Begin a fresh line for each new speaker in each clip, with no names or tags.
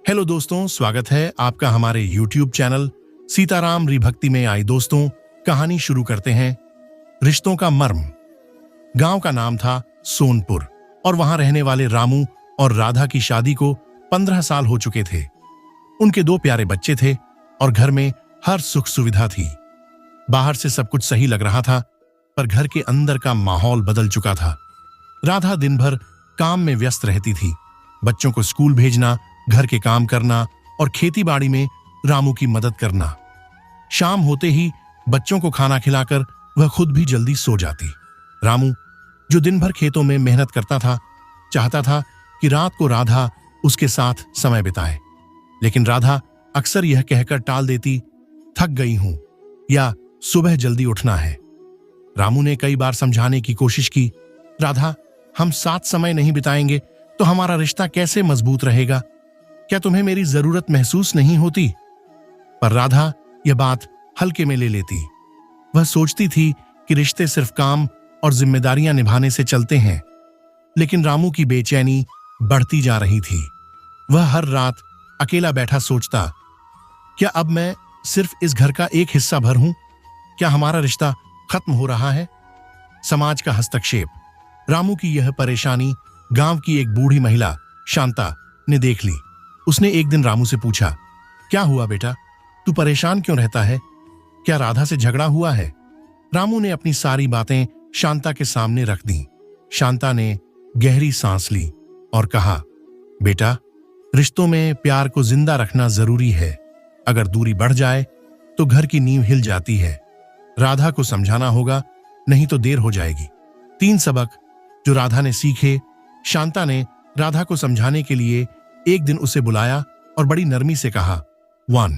Hello दोस्तों, स्वागत है आपका हमारे YouTube चैनल सीताराम रिभक्ति में। आई दोस्तों, कहानी शुरू करते हैं। रिश्तों का मर्म। गांव का नाम था सोनपुर और वहां रहने वाले रामू और राधा की शादी को 15 साल हो चुके थे। उनके 2 प्यारे बच्चे थे और घर में हर सुख सुविधा थी। बाहर से सब कुछ सही लग रहा था, पर घर के अंदर का माहौल बदल चुका था। राधा दिन भर काम में व्यस्त रहती थी। बच्चों को स्कूल भेजना, घर के काम करना और खेती बाड़ी में रामू की मदद करना। शाम होते ही बच्चों को खाना खिलाकर वह खुद भी जल्दी सो जाती। रामू, जो दिन भर खेतों में मेहनत करता था, चाहता था कि रात को राधा उसके साथ समय बिताए, लेकिन राधा अक्सर यह कहकर टाल देती, थक गई हूं या सुबह जल्दी उठना है। रामू ने कई बार समझाने की कोशिश की, राधा, हम साथ समय नहीं बिताएंगे तो हमारा रिश्ता कैसे मजबूत रहेगा? क्या तुम्हें मेरी जरूरत महसूस नहीं होती? पर राधा यह बात हल्के में ले लेती। वह सोचती थी कि रिश्ते सिर्फ काम और जिम्मेदारियां निभाने से चलते हैं। लेकिन रामू की बेचैनी बढ़ती जा रही थी। वह हर रात अकेला बैठा सोचता, क्या अब मैं सिर्फ इस घर का एक हिस्सा भर हूं? क्या हमारा रिश्ता खत्म हो रहा है? समाज का हस्तक्षेप। रामू की यह परेशानी गांव की एक बूढ़ी महिला शांता ने देख ली। उसने एक दिन रामू से पूछा, क्या हुआ बेटा, तू परेशान क्यों रहता है? क्या राधा से झगड़ा हुआ है? रामू ने अपनी सारी बातें शांता के सामने रख दी। शांता ने गहरी सांस ली और कहा, बेटा, रिश्तों में प्यार को जिंदा रखना जरूरी है। अगर दूरी बढ़ जाए तो घर की नींव हिल जाती है। राधा को समझाना होगा, नहीं तो देर हो जाएगी। 3 सबक जो राधा ने सीखे। शांता ने राधा को समझाने के लिए एक दिन उसे बुलाया और बड़ी नरमी से कहा, 1.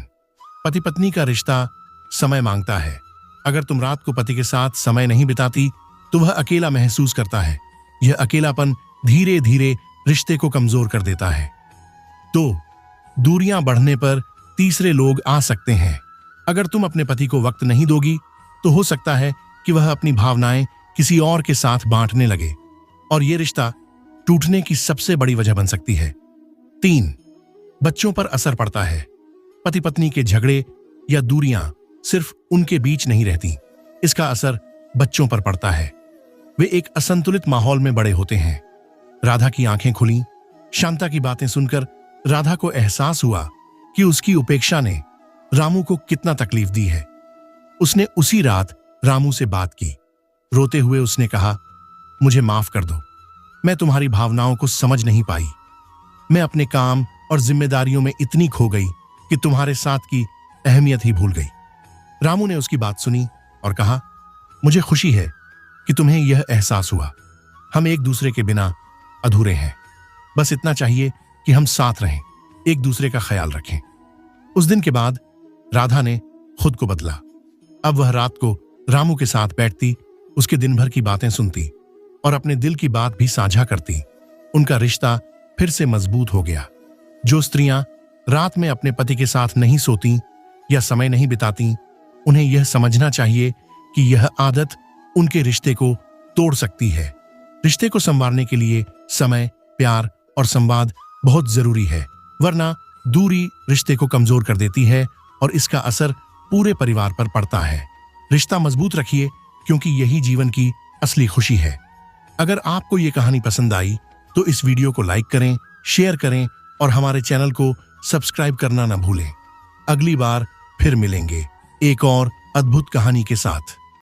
पति पत्नी का रिश्ता समय मांगता है। अगर तुम रात को पति के साथ समय नहीं बिताती तो वह अकेला महसूस करता है। यह अकेलापन धीरे धीरे रिश्ते को कमजोर कर देता है। 2. दूरियां बढ़ने पर तीसरे लोग आ सकते हैं। अगर तुम अपने पति को वक्त नहीं दोगी तो हो सकता है कि वह अपनी भावनाएं किसी और के साथ बांटने लगे और यह रिश्ता टूटने की सबसे बड़ी वजह बन सकती है। 3. बच्चों पर असर पड़ता है। पति पत्नी के झगड़े या दूरियां सिर्फ उनके बीच नहीं रहती, इसका असर बच्चों पर पड़ता है। वे एक असंतुलित माहौल में बड़े होते हैं। राधा की आंखें खुली। शांता की बातें सुनकर राधा को एहसास हुआ कि उसकी उपेक्षा ने रामू को कितना तकलीफ दी है। उसने उसी रात रामू से बात की। रोते हुए उसने कहा, मुझे माफ कर दो, मैं तुम्हारी भावनाओं को समझ नहीं पाई। मैं अपने काम और जिम्मेदारियों में इतनी खो गई कि तुम्हारे साथ की अहमियत ही भूल गई। रामू ने उसकी बात सुनी और कहा, मुझे खुशी है कि तुम्हें यह एहसास हुआ। हम एक दूसरे के बिना अधूरे हैं। बस इतना चाहिए कि हम साथ रहें, एक दूसरे का ख्याल रखें। उस दिन के बाद राधा ने खुद को बदला। अब वह रात को रामू के साथ बैठती, उसके दिन भर की बातें सुनती और अपने दिल की बात भी साझा करती। उनका रिश्ता फिर से मजबूत हो गया। जो स्त्रियां रात में अपने पति के साथ नहीं सोती या समय नहीं बिताती, उन्हें यह समझना चाहिए कि यह आदत उनके रिश्ते को तोड़ सकती है। रिश्ते को संवारने के लिए समय, प्यार और संवाद बहुत जरूरी है, वरना दूरी रिश्ते को कमजोर कर देती है और इसका असर पूरे परिवार पर पड़ता है। रिश्ता मजबूत रखिए, क्योंकि यही जीवन की असली खुशी है। अगर आपको ये कहानी पसंद आई तो इस वीडियो को लाइक करें, शेयर करें और हमारे चैनल को सब्सक्राइब करना ना भूलें। अगली बार फिर मिलेंगे एक और अद्भुत कहानी के साथ।